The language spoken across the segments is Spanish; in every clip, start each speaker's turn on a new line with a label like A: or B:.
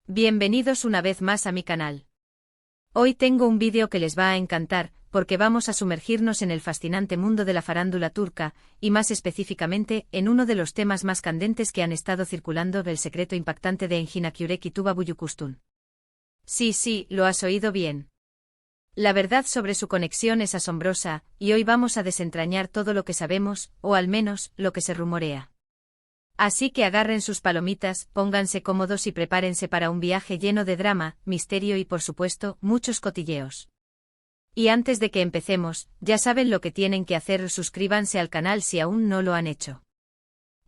A: Bienvenidos una vez más a mi canal. Hoy tengo un vídeo que les va a encantar, porque vamos a sumergirnos en el fascinante mundo de la farándula turca, y más específicamente, en uno de los temas más candentes que han estado circulando del secreto impactante de Engin Akyurek y Tuba Büyüküstün. Sí, lo has oído bien. La verdad sobre su conexión es asombrosa, y hoy vamos a desentrañar todo lo que sabemos, o al menos, lo que se rumorea. Así que agarren sus palomitas, pónganse cómodos y prepárense para un viaje lleno de drama, misterio y por supuesto, muchos cotilleos. Y antes de que empecemos, ya saben lo que tienen que hacer: suscríbanse al canal si aún no lo han hecho.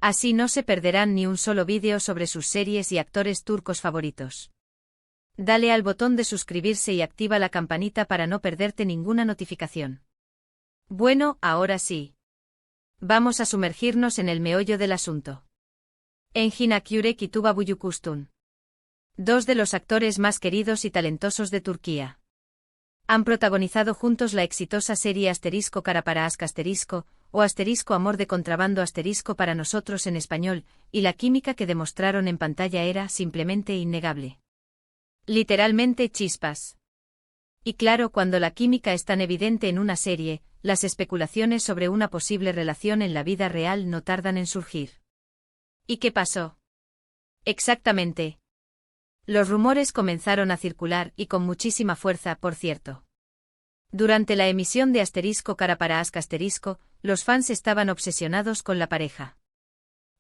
A: Así no se perderán ni un solo vídeo sobre sus series y actores turcos favoritos. Dale al botón de suscribirse y activa la campanita para no perderte ninguna notificación. Bueno, ahora sí. Vamos a sumergirnos en el meollo del asunto. Engin Akyurek y Tuba Büyüküstün. Dos de los actores más queridos y talentosos de Turquía. Han protagonizado juntos la exitosa serie Kara para Aşk o Amor de contrabando para nosotros en español, y la química que demostraron en pantalla era simplemente innegable. Literalmente chispas. Y claro, cuando la química es tan evidente en una serie, las especulaciones sobre una posible relación en la vida real no tardan en surgir. ¿Y qué pasó? Exactamente. Los rumores comenzaron a circular, y con muchísima fuerza, por cierto. Durante la emisión de Kara para Aşk los fans estaban obsesionados con la pareja.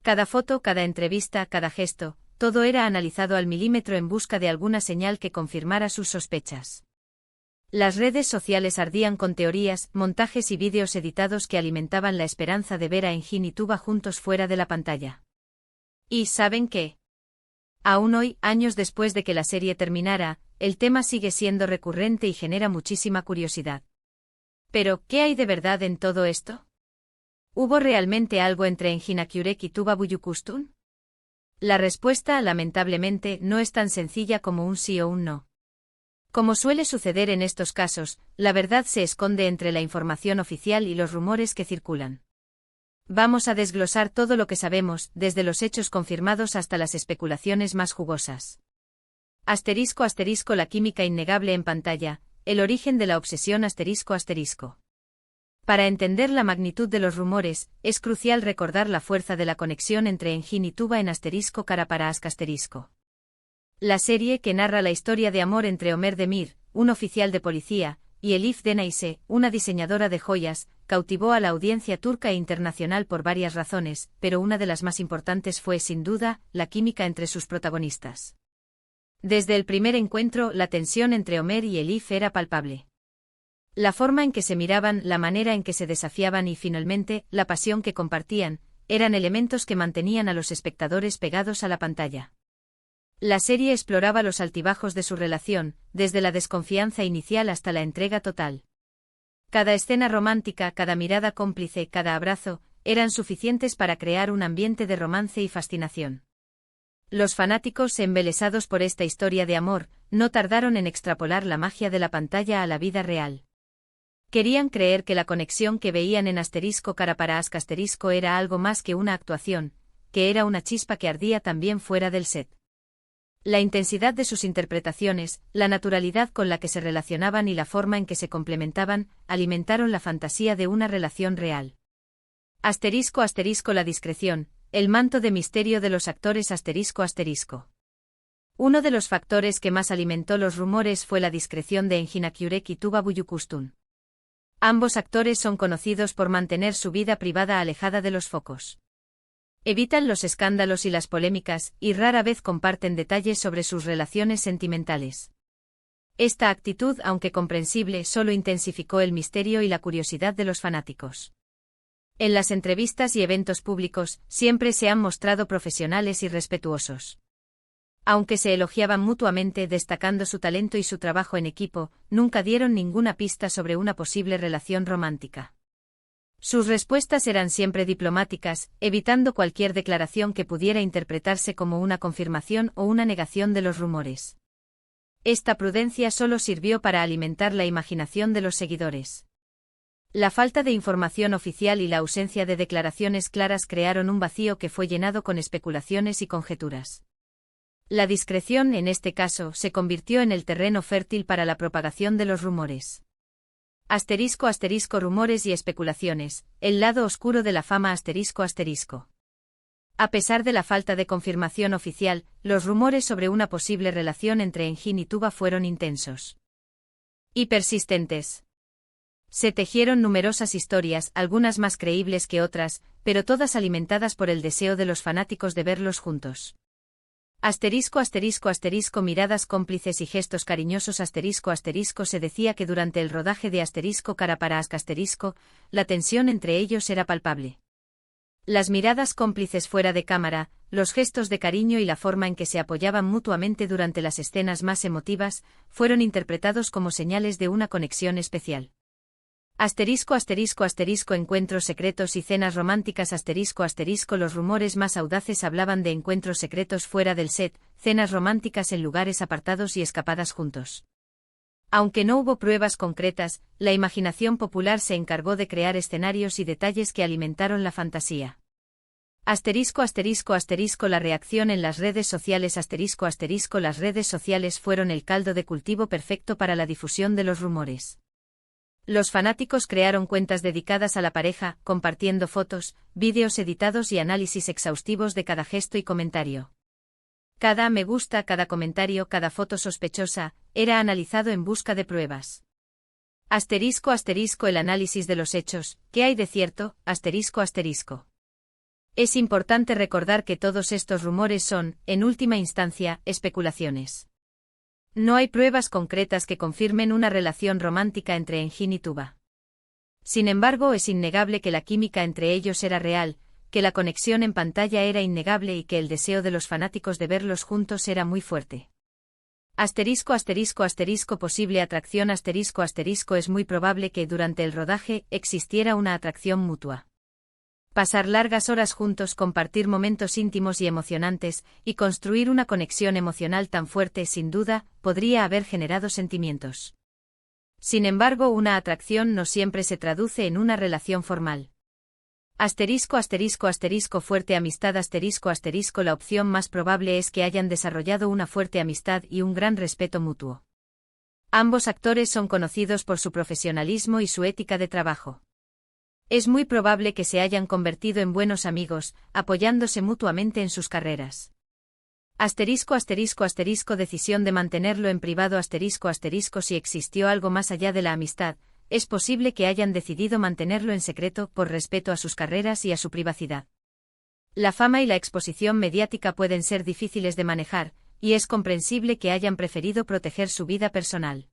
A: Cada foto, cada entrevista, cada gesto, todo era analizado al milímetro en busca de alguna señal que confirmara sus sospechas. Las redes sociales ardían con teorías, montajes y vídeos editados que alimentaban la esperanza de ver a Engin y Tuba juntos fuera de la pantalla. ¿Y saben qué? Aún hoy, años después de que la serie terminara, el tema sigue siendo recurrente y genera muchísima curiosidad. Pero, ¿qué hay de verdad en todo esto? ¿Hubo realmente algo entre Engin Akyurek y Tuba Büyüküstün? La respuesta, lamentablemente, no es tan sencilla como un sí o un no. Como suele suceder en estos casos, la verdad se esconde entre la información oficial y los rumores que circulan. Vamos a desglosar todo lo que sabemos, desde los hechos confirmados hasta las especulaciones más jugosas. La química innegable en pantalla, el origen de la obsesión ***. Para entender la magnitud de los rumores, es crucial recordar la fuerza de la conexión entre Engin y Tuba en Kara para Aşk ***. La serie que narra la historia de amor entre Ömer Demir, un oficial de policía, y Elif Denayse, una diseñadora de joyas, cautivó a la audiencia turca e internacional por varias razones, pero una de las más importantes fue, sin duda, la química entre sus protagonistas. Desde el primer encuentro, la tensión entre Ömer y Elif era palpable. La forma en que se miraban, la manera en que se desafiaban y, finalmente, la pasión que compartían, eran elementos que mantenían a los espectadores pegados a la pantalla. La serie exploraba los altibajos de su relación, desde la desconfianza inicial hasta la entrega total. Cada escena romántica, cada mirada cómplice, cada abrazo, eran suficientes para crear un ambiente de romance y fascinación. Los fanáticos, embelesados por esta historia de amor, no tardaron en extrapolar la magia de la pantalla a la vida real. Querían creer que la conexión que veían en Kara para Aşk era algo más que una actuación, que era una chispa que ardía también fuera del set. La intensidad de sus interpretaciones, la naturalidad con la que se relacionaban y la forma en que se complementaban, alimentaron la fantasía de una relación real. La discreción, el manto de misterio de los actores ***. Uno de los factores que más alimentó los rumores fue la discreción de Engin Akyurek y Tuba Büyüküstün. Ambos actores son conocidos por mantener su vida privada alejada de los focos. Evitan los escándalos y las polémicas, y rara vez comparten detalles sobre sus relaciones sentimentales. Esta actitud, aunque comprensible, solo intensificó el misterio y la curiosidad de los fanáticos. En las entrevistas y eventos públicos, siempre se han mostrado profesionales y respetuosos. Aunque se elogiaban mutuamente destacando su talento y su trabajo en equipo, nunca dieron ninguna pista sobre una posible relación romántica. Sus respuestas eran siempre diplomáticas, evitando cualquier declaración que pudiera interpretarse como una confirmación o una negación de los rumores. Esta prudencia solo sirvió para alimentar la imaginación de los seguidores. La falta de información oficial y la ausencia de declaraciones claras crearon un vacío que fue llenado con especulaciones y conjeturas. La discreción, en este caso, se convirtió en el terreno fértil para la propagación de los rumores. Asterisco asterisco rumores y especulaciones, el lado oscuro de la fama asterisco asterisco. A pesar de la falta de confirmación oficial, los rumores sobre una posible relación entre Engin y Tuba fueron intensos y persistentes. Se tejieron numerosas historias, algunas más creíbles que otras, pero todas alimentadas por el deseo de los fanáticos de verlos juntos. Asterisco asterisco asterisco miradas cómplices y gestos cariñosos asterisco asterisco se decía que durante el rodaje de asterisco cara para asterisco, la tensión entre ellos era palpable. Las miradas cómplices fuera de cámara, los gestos de cariño y la forma en que se apoyaban mutuamente durante las escenas más emotivas, fueron interpretados como señales de una conexión especial. Asterisco asterisco asterisco encuentros secretos y cenas románticas asterisco asterisco los rumores más audaces hablaban de encuentros secretos fuera del set, cenas románticas en lugares apartados y escapadas juntos. Aunque no hubo pruebas concretas, la imaginación popular se encargó de crear escenarios y detalles que alimentaron la fantasía. Asterisco asterisco asterisco la reacción en las redes sociales asterisco asterisco las redes sociales fueron el caldo de cultivo perfecto para la difusión de los rumores. Los fanáticos crearon cuentas dedicadas a la pareja, compartiendo fotos, vídeos editados y análisis exhaustivos de cada gesto y comentario. Cada me gusta, cada comentario, cada foto sospechosa, era analizado en busca de pruebas. Asterisco asterisco el análisis de los hechos, ¿qué hay de cierto? Asterisco asterisco. Es importante recordar que todos estos rumores son, en última instancia, especulaciones. No hay pruebas concretas que confirmen una relación romántica entre Engin y Tuba. Sin embargo, es innegable que la química entre ellos era real, que la conexión en pantalla era innegable y que el deseo de los fanáticos de verlos juntos era muy fuerte. Asterisco asterisco asterisco posible atracción asterisco asterisco es muy probable que durante el rodaje existiera una atracción mutua. Pasar largas horas juntos, compartir momentos íntimos y emocionantes, y construir una conexión emocional tan fuerte sin duda, podría haber generado sentimientos. Sin embargo, una atracción no siempre se traduce en una relación formal. Asterisco asterisco asterisco fuerte amistad asterisco asterisco la opción más probable es que hayan desarrollado una fuerte amistad y un gran respeto mutuo. Ambos actores son conocidos por su profesionalismo y su ética de trabajo. Es muy probable que se hayan convertido en buenos amigos, apoyándose mutuamente en sus carreras. Asterisco asterisco asterisco decisión de mantenerlo en privado asterisco asterisco si existió algo más allá de la amistad, es posible que hayan decidido mantenerlo en secreto por respeto a sus carreras y a su privacidad. La fama y la exposición mediática pueden ser difíciles de manejar, y es comprensible que hayan preferido proteger su vida personal.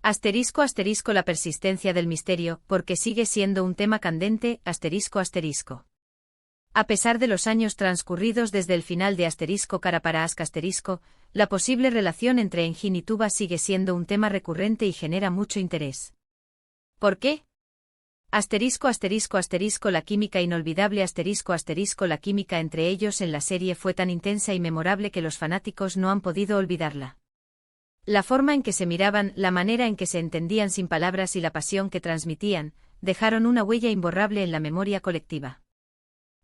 A: Asterisco asterisco la persistencia del misterio, porque sigue siendo un tema candente, asterisco asterisco. A pesar de los años transcurridos desde el final de asterisco cara para asterisco, la posible relación entre Engin y Tuba sigue siendo un tema recurrente y genera mucho interés. ¿Por qué? Asterisco asterisco asterisco la química inolvidable asterisco asterisco la química entre ellos en la serie fue tan intensa y memorable que los fanáticos no han podido olvidarla. La forma en que se miraban, la manera en que se entendían sin palabras y la pasión que transmitían, dejaron una huella imborrable en la memoria colectiva.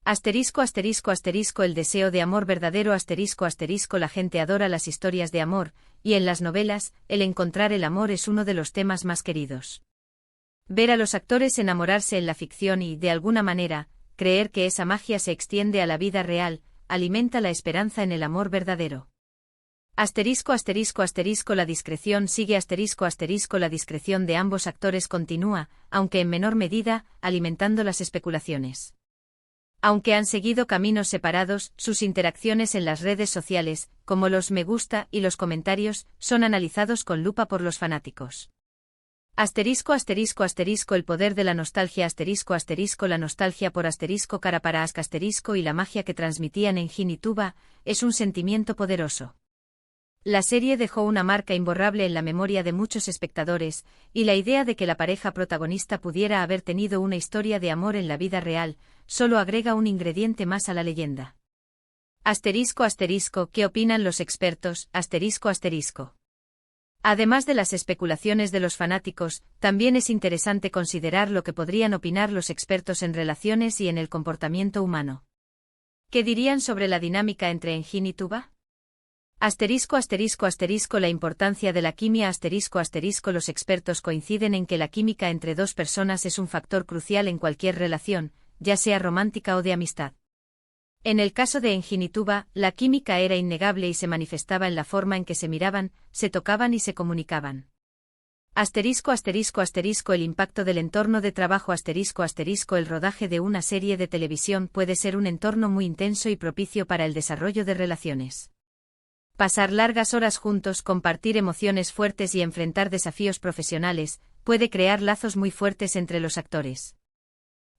A: Asterisco asterisco asterisco el deseo de amor verdadero asterisco asterisco la gente adora las historias de amor, y en las novelas, el encontrar el amor es uno de los temas más queridos. Ver a los actores enamorarse en la ficción y, de alguna manera, creer que esa magia se extiende a la vida real, alimenta la esperanza en el amor verdadero. Asterisco asterisco asterisco la discreción sigue asterisco asterisco la discreción de ambos actores continúa, aunque en menor medida, alimentando las especulaciones. Aunque han seguido caminos separados, sus interacciones en las redes sociales, como los me gusta y los comentarios, son analizados con lupa por los fanáticos. Asterisco asterisco asterisco el poder de la nostalgia asterisco asterisco la nostalgia por asterisco cara para asterisco y la magia que transmitían Engin y Tuba, es un sentimiento poderoso. La serie dejó una marca imborrable en la memoria de muchos espectadores, y la idea de que la pareja protagonista pudiera haber tenido una historia de amor en la vida real, solo agrega un ingrediente más a la leyenda. Asterisco asterisco ¿qué opinan los expertos? Asterisco asterisco. Además de las especulaciones de los fanáticos, también es interesante considerar lo que podrían opinar los expertos en relaciones y en el comportamiento humano. ¿Qué dirían sobre la dinámica entre Engin y Tuba? Asterisco asterisco asterisco la importancia de la quimia asterisco asterisco los expertos coinciden en que la química entre dos personas es un factor crucial en cualquier relación, ya sea romántica o de amistad. En el caso de Enginituba, la química era innegable y se manifestaba en la forma en que se miraban, se tocaban y se comunicaban. Asterisco asterisco asterisco el impacto del entorno de trabajo asterisco asterisco el rodaje de una serie de televisión puede ser un entorno muy intenso y propicio para el desarrollo de relaciones. Pasar largas horas juntos, compartir emociones fuertes y enfrentar desafíos profesionales, puede crear lazos muy fuertes entre los actores.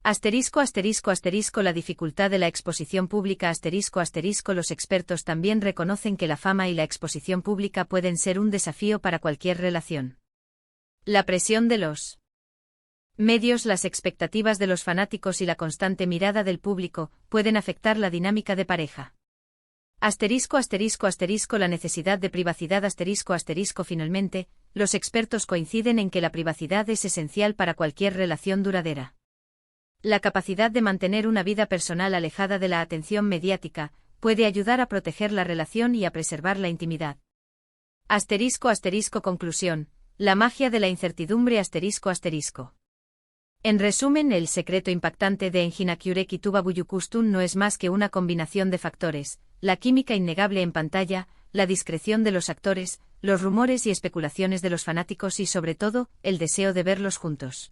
A: Asterisco asterisco asterisco la dificultad de la exposición pública asterisco asterisco los expertos también reconocen que la fama y la exposición pública pueden ser un desafío para cualquier relación. La presión de los medios, las expectativas de los fanáticos y la constante mirada del público pueden afectar la dinámica de pareja. Asterisco asterisco asterisco la necesidad de privacidad asterisco asterisco finalmente, los expertos coinciden en que la privacidad es esencial para cualquier relación duradera. La capacidad de mantener una vida personal alejada de la atención mediática puede ayudar a proteger la relación y a preservar la intimidad. Asterisco asterisco conclusión, la magia de la incertidumbre asterisco asterisco. En resumen, el secreto impactante de Enginakureki Tuba Buyukustun no es más que una combinación de factores, la química innegable en pantalla, la discreción de los actores, los rumores y especulaciones de los fanáticos y sobre todo, el deseo de verlos juntos.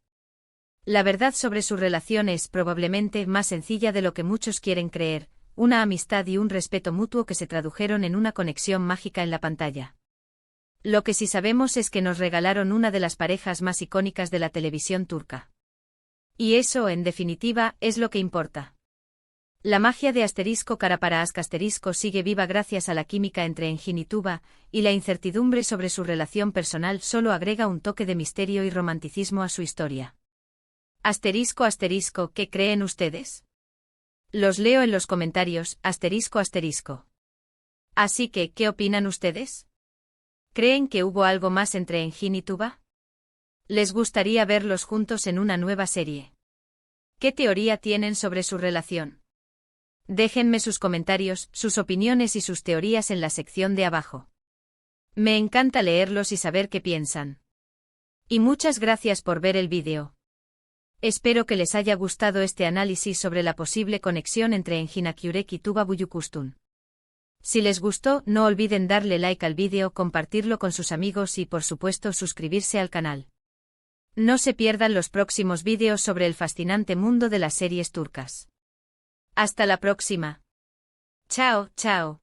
A: La verdad sobre su relación es probablemente más sencilla de lo que muchos quieren creer, una amistad y un respeto mutuo que se tradujeron en una conexión mágica en la pantalla. Lo que sí sabemos es que nos regalaron una de las parejas más icónicas de la televisión turca. Y eso, en definitiva, es lo que importa. La magia de asterisco cara para asterisco sigue viva gracias a la química entre Engin y Tuba, y la incertidumbre sobre su relación personal solo agrega un toque de misterio y romanticismo a su historia. Asterisco asterisco, ¿qué creen ustedes? Los leo en los comentarios, asterisco asterisco. Así que, ¿qué opinan ustedes? ¿Creen que hubo algo más entre Engin y Tuba? ¿Les gustaría verlos juntos en una nueva serie? ¿Qué teoría tienen sobre su relación? Déjenme sus comentarios, sus opiniones y sus teorías en la sección de abajo. Me encanta leerlos y saber qué piensan. Y muchas gracias por ver el vídeo. Espero que les haya gustado este análisis sobre la posible conexión entre Enginakureki y Tuba Buyukustun. Si les gustó, no olviden darle like al vídeo, compartirlo con sus amigos y por supuesto suscribirse al canal. No se pierdan los próximos vídeos sobre el fascinante mundo de las series turcas. Hasta la próxima. Chao, chao.